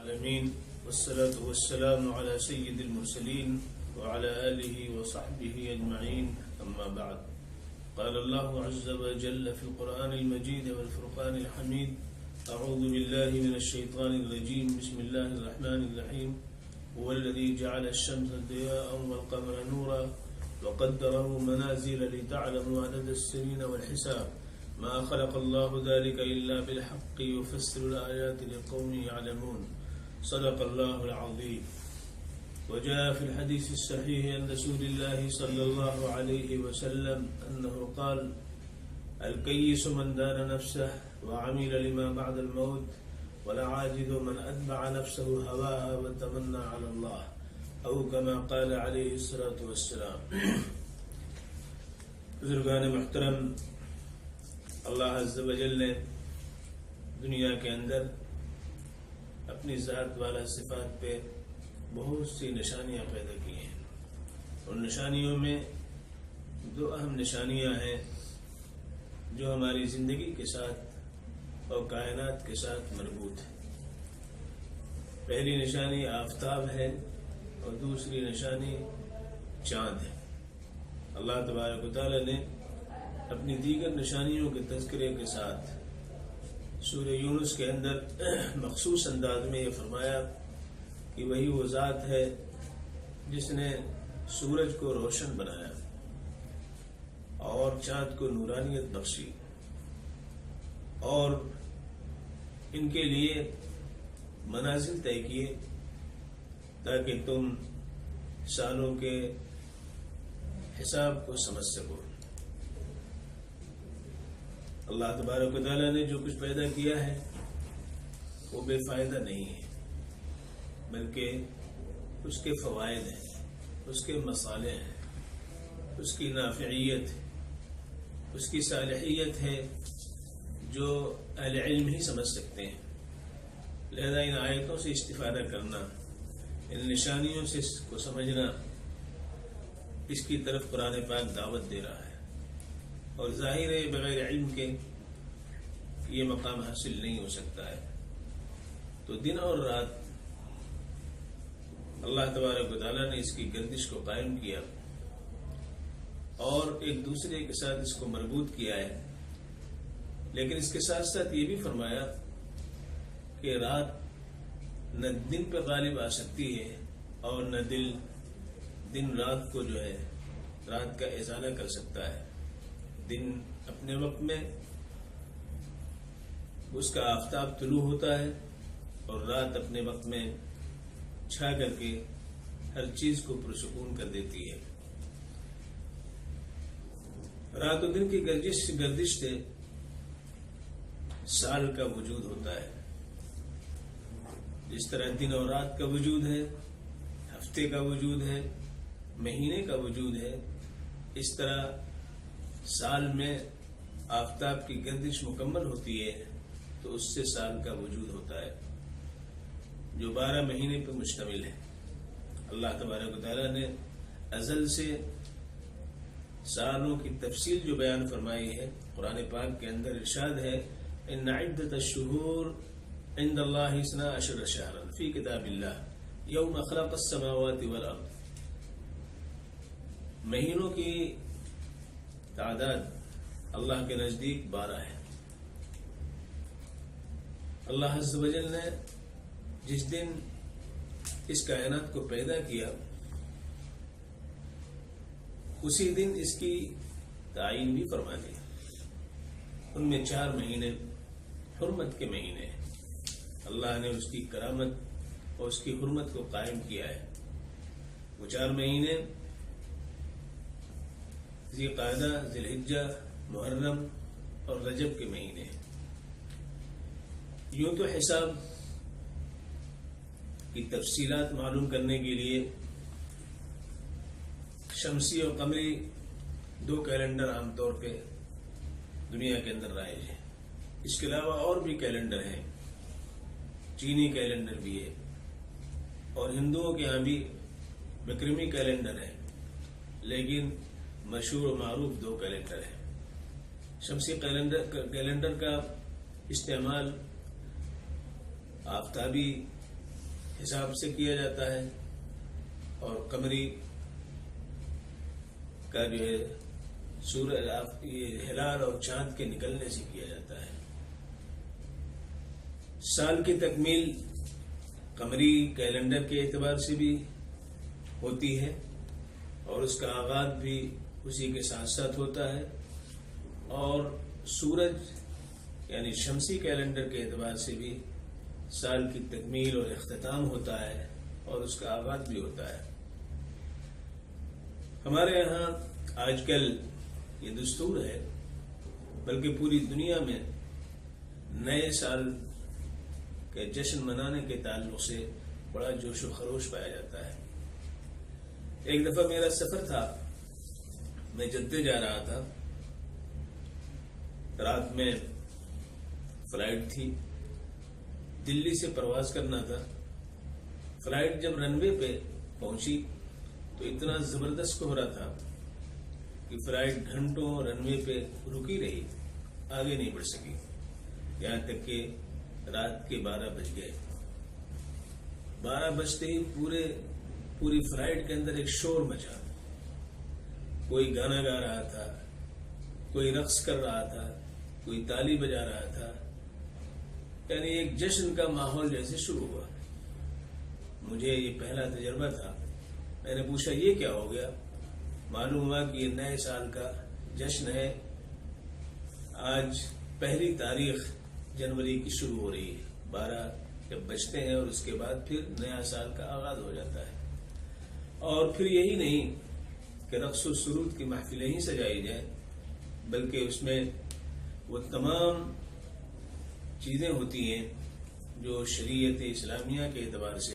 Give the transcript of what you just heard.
العالمين والصلاة والسلام على سيد المرسلين وعلى آله وصحبه أجمعين أما بعد قال الله عز وجل في القرآن المجيد والفرقان الحميد أعوذ بالله من الشيطان الرجيم بسم الله الرحمن الرحيم هو الذي جعل الشمس ضياء والقمر نورا وقدره منازل لتعلموا عدد السنين والحساب ما خلق الله ذلك إلا بالحق يفسر الآيات لقوم يعلمون صدق الله العظيم. وجاء في الحديث الصحيح عن رسول الله صلى الله عليه وسلم أنه قال الكيس من دان نفسه وعمل لما بعد الموت والعاجز من أتبع نفسه هواها وتمنى على الله أو كما قال عليه الصلاة والسلام. بزرگان محترم، اللہ عز و جل نے دنیا کے اندر اپنی ذات والا صفات پہ بہت سی نشانیاں پیدا کی ہیں. ان نشانیوں میں دو اہم نشانیاں ہیں جو ہماری زندگی کے ساتھ اور کائنات کے ساتھ مربوط ہیں. پہلی نشانی آفتاب ہے اور دوسری نشانی چاند ہے. اللہ تبارک و تعالی نے اپنی دیگر نشانیوں کے تذکرے کے ساتھ سورہ یونس کے اندر مخصوص انداز میں یہ فرمایا کہ وہی وہ ذات ہے جس نے سورج کو روشن بنایا اور چاند کو نورانیت بخشی اور ان کے لیے منازل طے کیے تاکہ تم سالوں کے حساب کو سمجھ سکو. اللہ تبارک و تعالیٰ نے جو کچھ پیدا کیا ہے وہ بے فائدہ نہیں ہے، بلکہ اس کے فوائد ہیں، اس کے مصالح ہیں، اس کی نافعیت، اس کی صالحیت ہے جو اہل علم ہی سمجھ سکتے ہیں. لہذا ان آیتوں سے استفادہ کرنا، ان نشانیوں سے اس کو سمجھنا، اس کی طرف قرآن پاک دعوت دے رہا ہے. اور ظاہر ہے بغیر علم کے یہ مقام حاصل نہیں ہو سکتا ہے. تو دن اور رات اللہ تبارک و تعالیٰ نے اس کی گردش کو قائم کیا اور ایک دوسرے کے ساتھ اس کو مربوط کیا ہے. لیکن اس کے ساتھ ساتھ یہ بھی فرمایا کہ رات نہ دن پہ غالب آ سکتی ہے اور نہ دن رات کو جو ہے رات کا ازالہ کر سکتا ہے. دن اپنے وقت میں اس کا آفتاب طلوع ہوتا ہے اور رات اپنے وقت میں چھا کر کے ہر چیز کو پرسکون کر دیتی ہے. رات و دن کی گردش سے سال کا وجود ہوتا ہے. جس طرح دن اور رات کا وجود ہے، ہفتے کا وجود ہے، مہینے کا وجود ہے، اس طرح سال میں آفتاب کی گردش مکمل ہوتی ہے تو اس سے سال کا وجود ہوتا ہے جو 12 مہینے پر مشتمل ہے. اللہ تبارک و تعالیٰ نے ازل سے سالوں کی تفصیل جو بیان فرمائی ہے قرآن پاک کے اندر ارشاد ہے ان عدت الشہور عند اللہ 12 شہرا فی کتاب اللہ یوم خلق السماوات والارض. مہینوں کی تعداد اللہ کے نزدیک 12 ہے. اللہ عز و جل نے جس دن اس کائنات کو پیدا کیا اسی دن اس کی تعین بھی فرما دی. ان میں 4 مہینے حرمت کے مہینے ہیں. اللہ نے اس کی کرامت اور اس کی حرمت کو قائم کیا ہے. وہ 4 مہینے ذی قعدہ، ذی الحجہ، محرم اور رجب کے مہینے ہیں. یوں تو حساب کی تفصیلات معلوم کرنے کے لیے شمسی اور قمری 2 کیلنڈر عام طور پہ دنیا کے اندر رائج ہیں. اس کے علاوہ اور بھی کیلنڈر ہیں، چینی کیلنڈر بھی ہے اور ہندوؤں کے ہاں بھی وکرمی کیلنڈر ہے. لیکن مشہور و معروف 2 کیلنڈر ہیں. شمسی کیلنڈر کا استعمال آفتابی حساب سے کیا جاتا ہے اور قمری کا جو ہے سورج یہ ہلال اور چاند کے نکلنے سے کیا جاتا ہے۔ سال کی تکمیل قمری کیلنڈر کے اعتبار سے بھی ہوتی ہے اور اس کا آغاز بھی اسی کے ساتھ ساتھ ہوتا ہے، اور سورج یعنی شمسی کیلنڈر کے اعتبار سے بھی سال کی تکمیل اور اختتام ہوتا ہے اور اس کا آغاز بھی ہوتا ہے۔ ہمارے یہاں آج کل یہ دستور ہے، بلکہ پوری دنیا میں نئے سال کے جشن منانے کے تعلق سے بڑا جوش و خروش پایا جاتا ہے۔ ایک دفعہ میرا سفر تھا، میں جدہ جا رہا تھا، رات میں فلائٹ تھی، دلی سے پرواز کرنا تھا۔ فلائٹ جب رن وے پہ پہنچی تو اتنا زبردست کوہرا تھا کہ فلائٹ گھنٹوں رن وے پہ رکی رہی، آگے نہیں بڑھ سکی، یہاں تک کہ رات کے 12 بج گئے۔ 12 بجتے ہی پوری فلائٹ کے اندر ایک شور مچا، کوئی گانا گا رہا تھا، کوئی رقص کر رہا تھا، کوئی تالی بجا رہا تھا، یعنی ایک جشن کا ماحول جیسے شروع ہوا۔ مجھے یہ پہلا تجربہ تھا۔ میں نے پوچھا یہ کیا ہو گیا؟ معلوم ہوا کہ یہ نئے سال کا جشن ہے، آج 1 تاریخ جنوری کی شروع ہو رہی ہے، 12 جب بجتے ہیں اور اس کے بعد پھر نیا سال کا آغاز ہو جاتا ہے۔ اور پھر یہی نہیں کہ رقص و سرود کی محفلیں ہی سجائی جائیں، بلکہ اس میں وہ تمام چیزیں ہوتی ہیں جو شریعت اسلامیہ کے اعتبار سے